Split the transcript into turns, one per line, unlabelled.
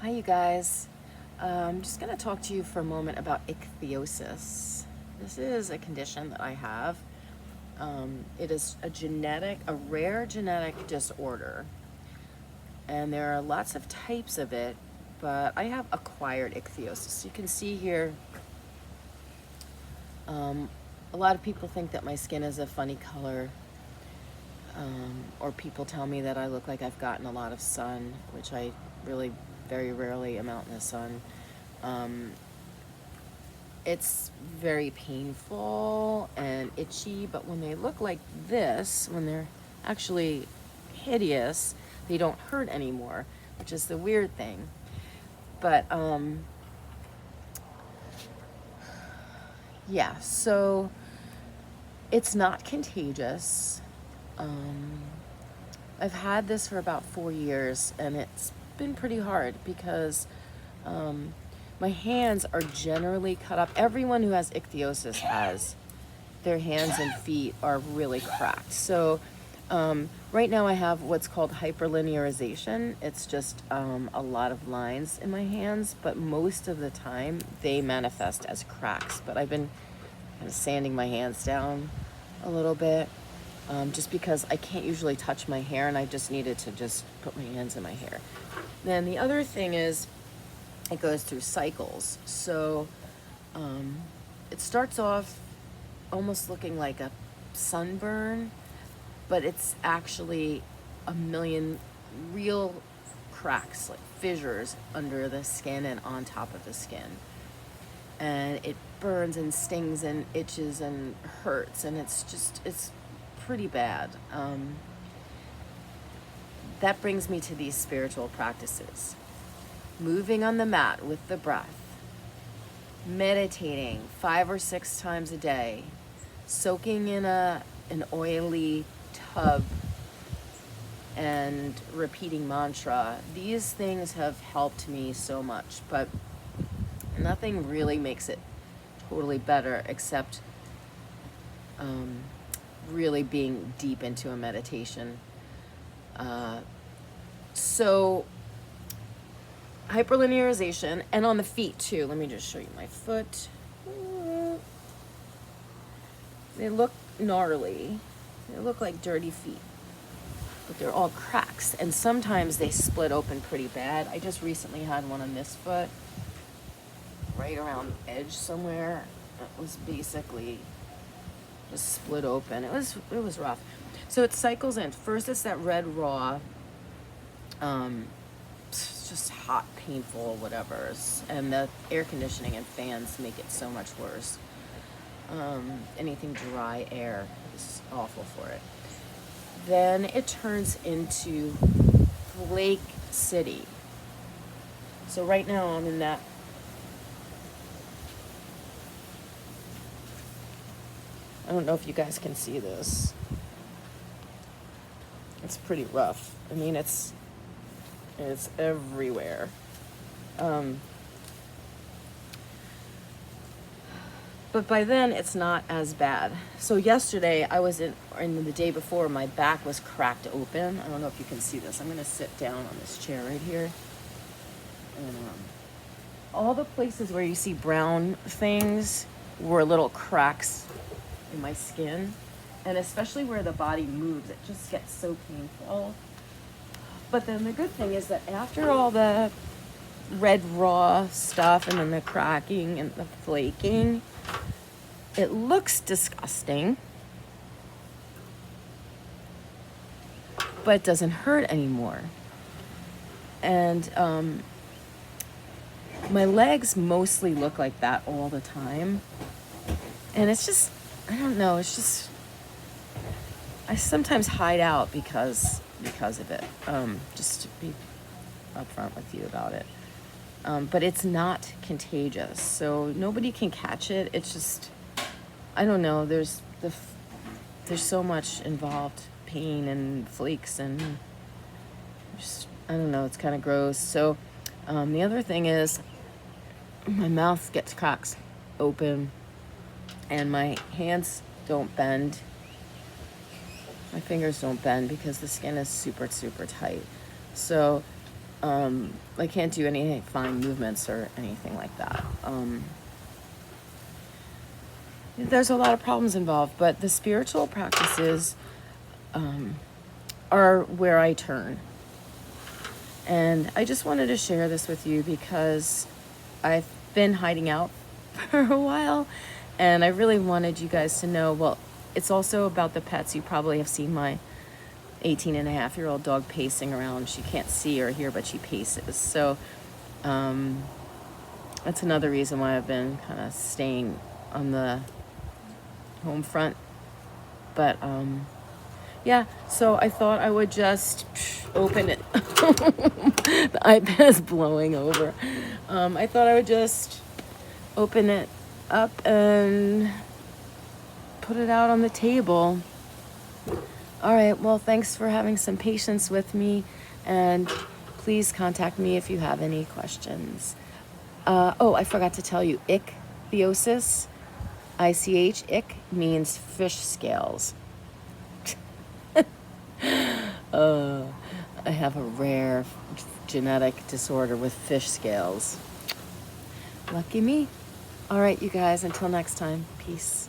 Hi, you guys. I'm just going to talk to you for a moment about ichthyosis. This is a condition that I have. It is a rare genetic disorder, and there are lots of types of it, but I have acquired ichthyosis. You can see here, a lot of people think that my skin is a funny color, or people tell me that I look like I've gotten a lot of sun, which I really very rarely am out in the sun. It's very painful and itchy, but when they look like this, when they're actually hideous, they don't hurt anymore, which is the weird thing. But yeah, so it's not contagious. I've had this for about 4 years, and it's been pretty hard because my hands are generally cut up. Everyone who has ichthyosis has their hands and feet are really cracked. So right now I have what's called hyperlinearization. It's just a lot of lines in my hands, but most of the time they manifest as cracks. But I've been kind of sanding my hands down a little bit, just because I can't usually touch my hair, and I just needed to just put my hands in my hair. Then the other thing is it goes through cycles. So it starts off almost looking like a sunburn, but it's actually a million real cracks, like fissures under the skin and on top of the skin. And it burns and stings and itches and hurts, and it's pretty bad. That brings me to these spiritual practices. Moving on the mat with the breath, meditating 5 or 6 times a day, soaking in an oily tub, and repeating mantra. These things have helped me so much, but nothing really makes it totally better except really being deep into a meditation. So hyperlinearization, and on the feet too. Let me just show you my foot. They look gnarly. They look like dirty feet, but they're all cracks, and sometimes they split open pretty bad. I just recently had one on this foot, right around the edge somewhere. It was basically just split open. It was rough. So it cycles in. First it's that red raw, it's just hot, painful, whatever, and the air conditioning and fans make it so much worse. Anything dry air is awful for it. Then it turns into Flake City. So right now I'm in that. I don't know if you guys can see this. It's pretty rough. I mean, it's everywhere. But by then it's not as bad. So yesterday and the day before, my back was cracked open. I don't know if you can see this. I'm gonna sit down on this chair right here. And all the places where you see brown things were little cracks in my skin. And especially where the body moves, it just gets so painful. But then the good thing is that after all the red raw stuff and then the cracking and the flaking, it looks disgusting, but it doesn't hurt anymore. And my legs mostly look like that all the time. And it's just, I don't know, it's just, I sometimes hide out because of it, just to be upfront with you about it. But it's not contagious, so nobody can catch it. It's just, I don't know, there's so much involved, pain and flakes, and just, I don't know, it's kind of gross. So the other thing is my mouth gets cracks open, and my hands don't bend. My fingers don't bend because the skin is super, super tight. So I can't do any fine movements or anything like that. There's a lot of problems involved, but the spiritual practices are where I turn. And I just wanted to share this with you because I've been hiding out for a while, and I really wanted you guys to know, well, it's also about the pets. You probably have seen my 18-and-a-half-year-old dog pacing around. She can't see or hear, but she paces. So that's another reason why I've been kind of staying on the home front. But yeah, so I thought I would just open it. The iPad is blowing over. I thought I would just open it up and put it out on the table. All right, well, thanks for having some patience with me, and please contact me if you have any questions. Oh, I forgot to tell you, ichthyosis, ICH, ich, means fish scales. I have a rare genetic disorder with fish scales. Lucky me. All right, you guys, until next time, peace.